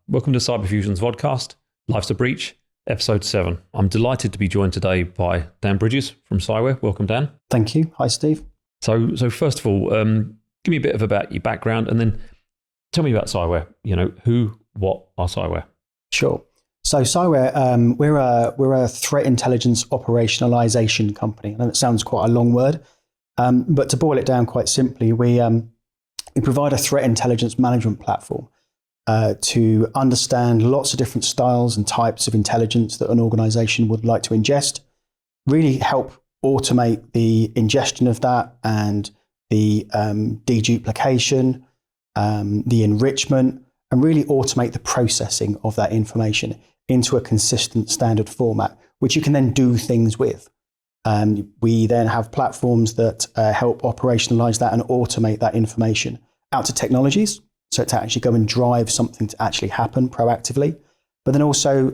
Welcome to Cyberfusion's vodcast, Life's a Breach, episode 7. I'm delighted to be joined today by Dan Bridges from Cyware. Welcome, Dan. Thank you. Hi, Steve. So first of all, give me a bit about your background and then tell me about Cyware. Who, what are Cyware? Sure. So Cyware, we're a threat intelligence operationalization company. I know it sounds quite a long word, but to boil it down quite simply, we provide a threat intelligence management platform to understand lots of different styles and types of intelligence that an organization would like to ingest, really help automate the ingestion of that and the deduplication, the enrichment, and really automate the processing of that information into a consistent standard format, which you can then do things with. We then have platforms that help operationalize that and automate that information out to technologies, so to actually go and drive something to actually happen proactively, but then also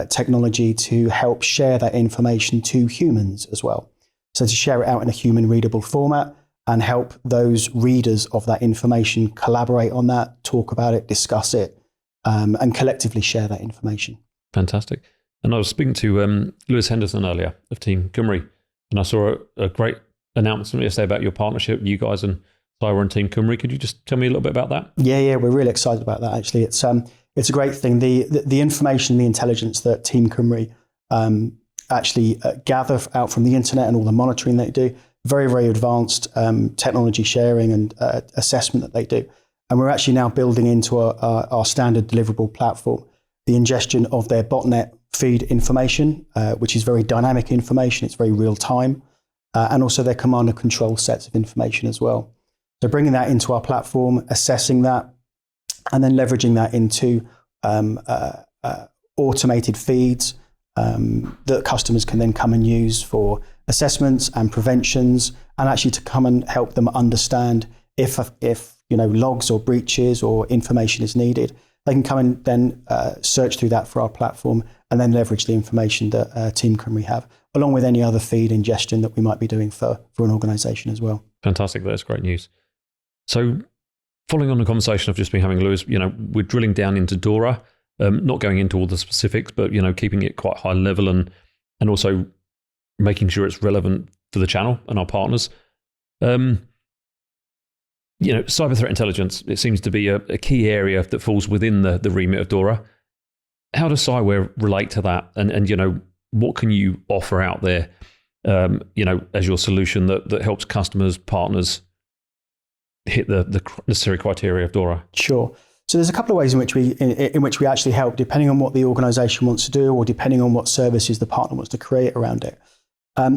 technology to help share that information to humans as well. So to share it out in a human readable format and help those readers of that information collaborate on that, talk about it, discuss it, and collectively share that information. Fantastic. And I was speaking to Lewis Henderson earlier of Team Cymru, and I saw a great announcement yesterday about your partnership, you guys and Cyware and Team Cymru. Could you just tell me a little bit about that? Yeah, we're really excited about that. Actually, it's a great thing. The information, the intelligence that Team Cymru actually gather out from the internet and all the monitoring they do, very, very advanced technology sharing and assessment that they do. And we're actually now building into our standard deliverable platform the ingestion of their botnet feed information, which is very dynamic information. It's very real time, and also their command and control sets of information as well. So bringing that into our platform, assessing that, and then leveraging that into automated feeds that customers can then come and use for assessments and preventions, and actually to come and help them understand if logs or breaches or information is needed. They can come and then search through that for our platform and then leverage the information that Team Cymru have, along with any other feed ingestion that we might be doing for an organization as well. Fantastic. That's great news. So following on the conversation I've just been having, Lewis, we're drilling down into DORA, not going into all the specifics, but, keeping it quite high level and also making sure it's relevant for the channel and our partners. Cyber threat intelligence, it seems to be a key area that falls within the remit of DORA. How does Cyware relate to that? And what can you offer out there, as your solution that helps customers, partners hit the necessary criteria of DORA? Sure. So there's a couple of ways in which we actually help, depending on what the organization wants to do or depending on what services the partner wants to create around it.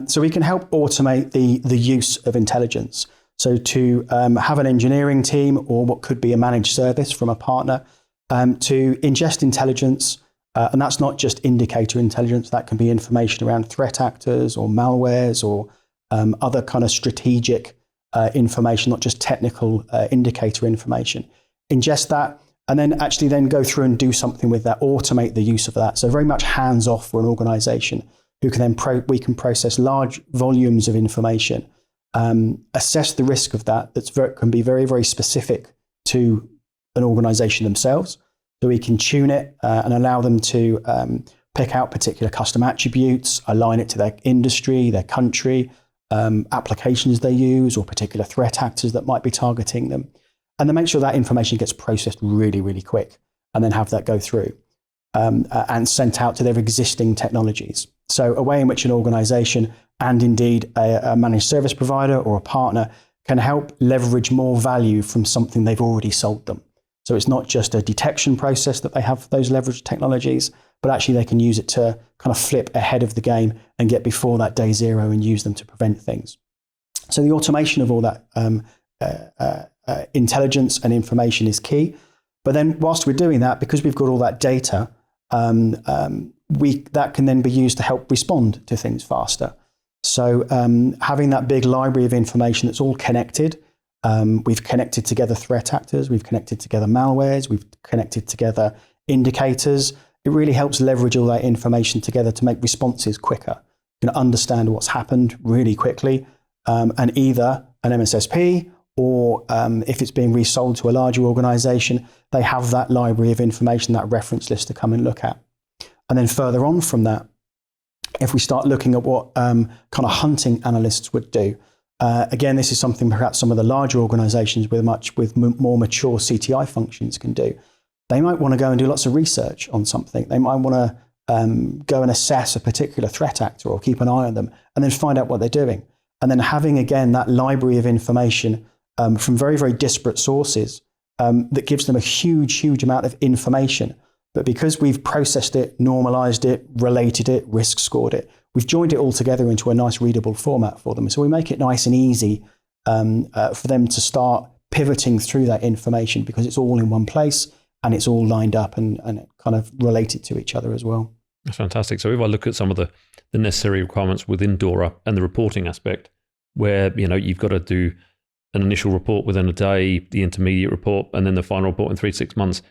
So we can help automate the use of intelligence. So to have an engineering team or what could be a managed service from a partner to ingest intelligence, and that's not just indicator intelligence, that can be information around threat actors or malwares or other kind of strategic information, not just technical indicator information. Ingest that and then actually then go through and do something with that, automate the use of that. So very much hands off for an organization who can then we can process large volumes of information, assess the risk of that can be very, very specific to an organization themselves. So we can tune it and allow them to pick out particular custom attributes, align it to their industry, their country, applications they use, or particular threat actors that might be targeting them. And then make sure that information gets processed really, really quick and then have that go through and sent out to their existing technologies. So a way in which an organization and indeed a managed service provider or a partner can help leverage more value from something they've already sold them. So it's not just a detection process that they have those leveraged technologies, but actually they can use it to kind of flip ahead of the game and get before that day zero and use them to prevent things. So the automation of all that intelligence and information is key. But then whilst we're doing that, because we've got all that data, that can then be used to help respond to things faster. So having that big library of information that's all connected, we've connected together threat actors, we've connected together malwares, we've connected together indicators. It really helps leverage all that information together to make responses quicker. You can understand what's happened really quickly, and either an MSSP or if it's being resold to a larger organization, they have that library of information, that reference list to come and look at. And then further on from that, if we start looking at what kind of hunting analysts would do, again, this is something perhaps some of the larger organizations with more mature CTI functions can do. They might want to go and do lots of research on something. They might want to go and assess a particular threat actor or keep an eye on them and then find out what they're doing. And then having, again, that library of information from very, very disparate sources that gives them a huge amount of information. But because we've processed it, normalized it, related it, risk scored it, we've joined it all together into a nice readable format for them. So we make it nice and easy for them to start pivoting through that information because it's all in one place and it's all lined up and kind of related to each other as well. That's fantastic. So if I look at some of the necessary requirements within DORA and the reporting aspect, where you've got to do an initial report within a day, the intermediate report, and then the final report in 3 to 6 months,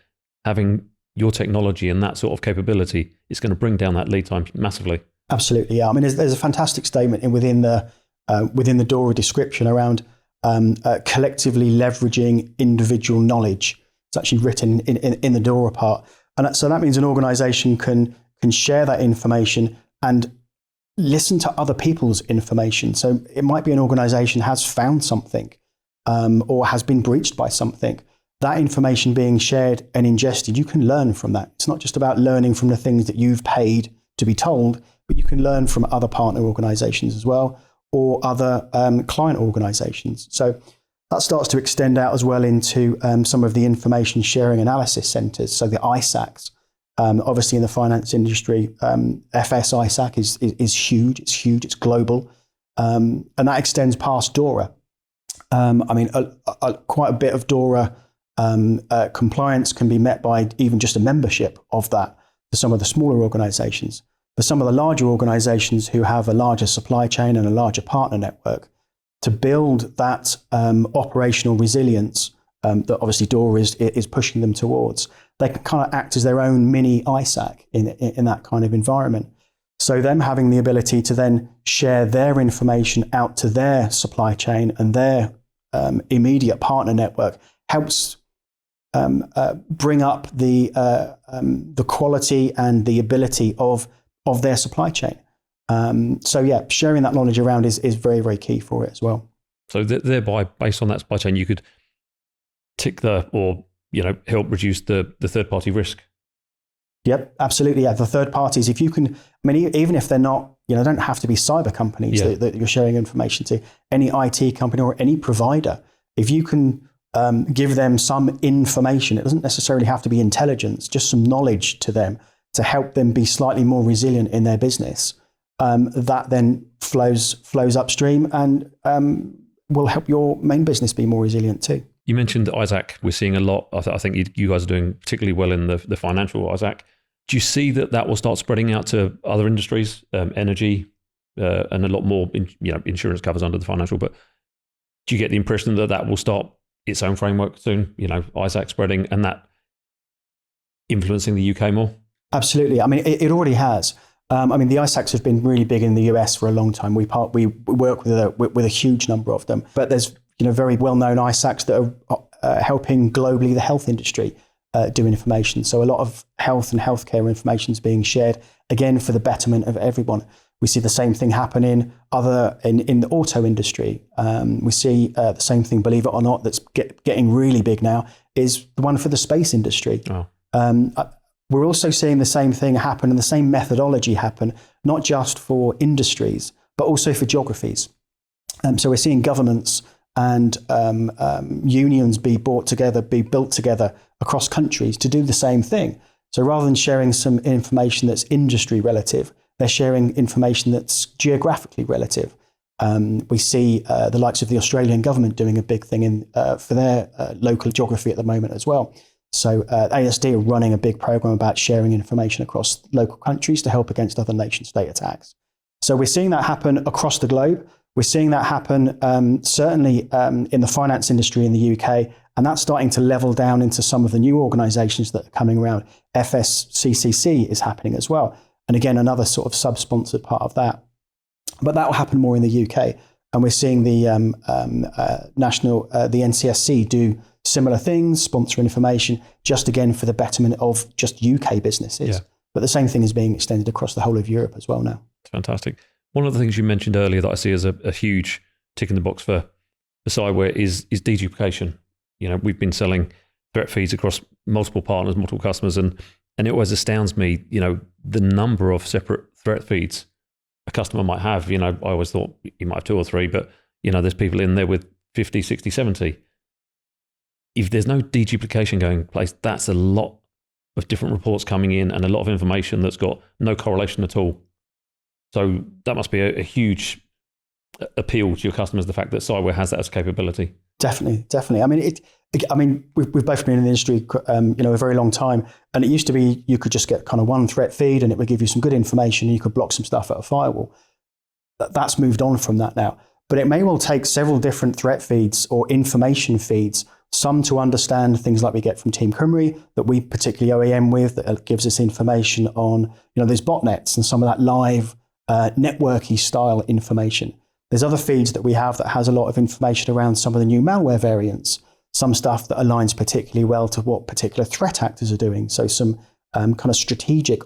having your technology and that sort of capability is going to bring down that lead time massively. Absolutely, yeah. I mean, there's a fantastic statement within the DORA description around collectively leveraging individual knowledge. It's actually written in the DORA part, and so that means an organisation can share that information and listen to other people's information. So it might be an organisation has found something or has been breached by something. That information being shared and ingested, you can learn from that. It's not just about learning from the things that you've paid to be told, but you can learn from other partner organizations as well, or other client organizations. So that starts to extend out as well into some of the information sharing analysis centers. So the ISACs, obviously in the finance industry, FS ISAC is huge. It's huge. It's global. And that extends past DORA. I mean, quite a bit of DORA compliance can be met by even just a membership of that for some of the smaller organizations. For some of the larger organizations who have a larger supply chain and a larger partner network, to build that operational resilience that obviously DORA is pushing them towards, they can kind of act as their own mini ISAC in that kind of environment. So them having the ability to then share their information out to their supply chain and their immediate partner network helps bring up the quality and the ability of their supply chain. So yeah, sharing that knowledge around is very, very key for it as well. So thereby, based on that supply chain, you could tick help reduce the third-party risk. Yep, absolutely. Yeah, the third parties, if you can, I mean, even if they're not, don't have to be cyber companies that you're sharing information to, any IT company or any provider, if you can give them some information, it doesn't necessarily have to be intelligence, just some knowledge to them to help them be slightly more resilient in their business, that then flows upstream and will help your main business be more resilient too. You mentioned ISAC. We're seeing a lot. I think you guys are doing particularly well in the financial ISAC. Do you see that will start spreading out to other industries, energy, and a lot more? Insurance covers under the financial. But do you get the impression that will start its own framework soon? ISAC spreading and that influencing the UK more? Absolutely. I mean, it already has. The ISACs have been really big in the US for a long time. We work with a huge number of them, but there's very well-known ISACs that are helping globally the health industry do information. So a lot of health and healthcare information is being shared, again, for the betterment of everyone. We see the same thing happen in the auto industry. We see the same thing, believe it or not, that's getting really big now, is the one for the space industry. Oh. We're also seeing the same thing happen and the same methodology happen, not just for industries, but also for geographies. So we're seeing governments and unions be built together across countries to do the same thing. So rather than sharing some information that's industry relative, they're sharing information that's geographically relative. We see the likes of the Australian government doing a big thing for their local geography at the moment as well. So ASD are running a big program about sharing information across local countries to help against other nation-state attacks. So we're seeing that happen across the globe. We're seeing that happen certainly in the finance industry in the UK, and that's starting to level down into some of the new organisations that are coming around. FSCCC is happening as well. And again, another sort of sub-sponsored part of that. But that will happen more in the UK. And we're seeing the the NCSC do similar things, sponsor information, just again for the betterment of just UK businesses. Yeah. But the same thing is being extended across the whole of Europe as well now. Fantastic. One of the things you mentioned earlier that I see as a huge tick in the box for Cyware is deduplication. You know, we've been selling threat feeds across multiple partners, multiple customers, and it always astounds me, you know, the number of separate threat feeds a customer might have. You know, I always thought you might have 2 or 3, but, you know, there's people in there with 50, 60, 70. If there's no deduplication going in place, that's a lot of different reports coming in and a lot of information that's got no correlation at all. So that must be a huge appeal to your customers, the fact that Cyware has that as a capability. Definitely. I mean, we've both been in the industry, a very long time, and it used to be you could just get kind of one threat feed, and it would give you some good information, and you could block some stuff at a firewall. That's moved on from that now, but it may well take several different threat feeds or information feeds. Some to understand things like we get from Team Cymru that we particularly OEM with, that gives us information on, there's botnets and some of that live networky style information. There's other feeds that we have that has a lot of information around some of the new malware variants, some stuff that aligns particularly well to what particular threat actors are doing. So some kind of strategic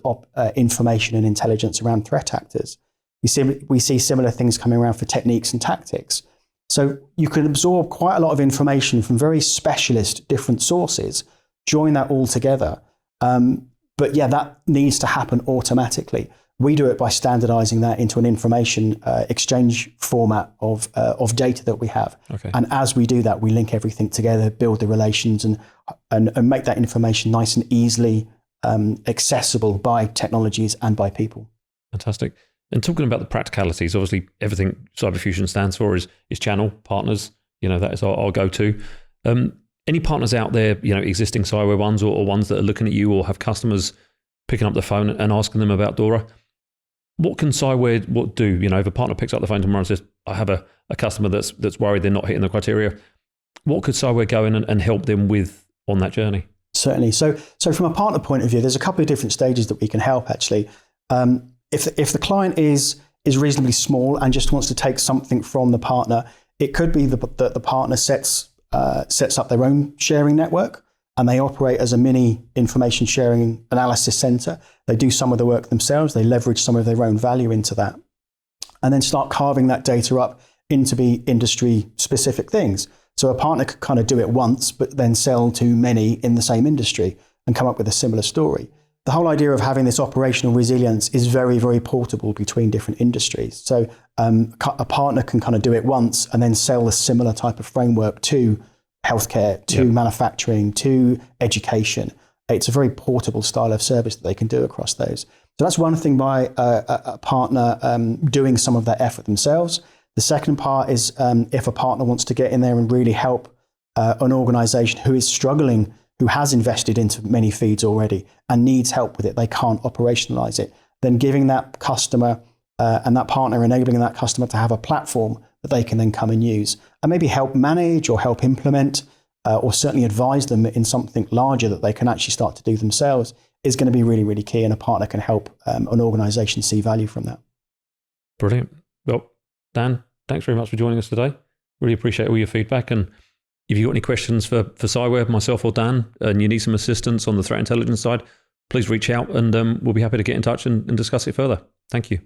information and intelligence around threat actors. We see similar things coming around for techniques and tactics. So you can absorb quite a lot of information from very specialist different sources, join that all together. But yeah, that needs to happen automatically. We do it by standardizing that into an information exchange format of data that we have. Okay. And as we do that, we link everything together, build the relations and make that information nice and easily accessible by technologies and by people. Fantastic. And talking about the practicalities, obviously everything CyberFusion stands for is channel partners. That is our go-to. Any partners out there, existing Cyware ones or ones that are looking at you or have customers picking up the phone and asking them about DORA? What can Cyware do? If a partner picks up the phone tomorrow and says, I have a customer that's worried they're not hitting the criteria, what could Cyware go in and help them with on that journey? Certainly. So from a partner point of view, there's a couple of different stages that we can help actually. If the client is reasonably small and just wants to take something from the partner, it could be that the partner sets up their own sharing network and they operate as a mini information sharing analysis center. They do some of the work themselves. They leverage some of their own value into that and then start carving that data up into be industry specific things. So a partner could kind of do it once, but then sell to many in the same industry and come up with a similar story. The whole idea of having this operational resilience is very, very portable between different industries. So a partner can kind of do it once and then sell a similar type of framework to healthcare, to manufacturing, to education. It's a very portable style of service that they can do across those. So that's one thing by a partner doing some of that effort themselves. The second part is if a partner wants to get in there and really help an organization who is struggling, who has invested into many feeds already and needs help with it, they can't operationalize it, then giving that customer and that partner, enabling that customer to have a platform that they can then come and use and maybe help manage or help implement or certainly advise them in something larger that they can actually start to do themselves is going to be really, really key. And a partner can help an organization see value from that. Brilliant. Well, Dan, thanks very much for joining us today. Really appreciate all your feedback. And if you've got any questions for Cyware, myself or Dan, and you need some assistance on the threat intelligence side, please reach out and we'll be happy to get in touch and discuss it further. Thank you.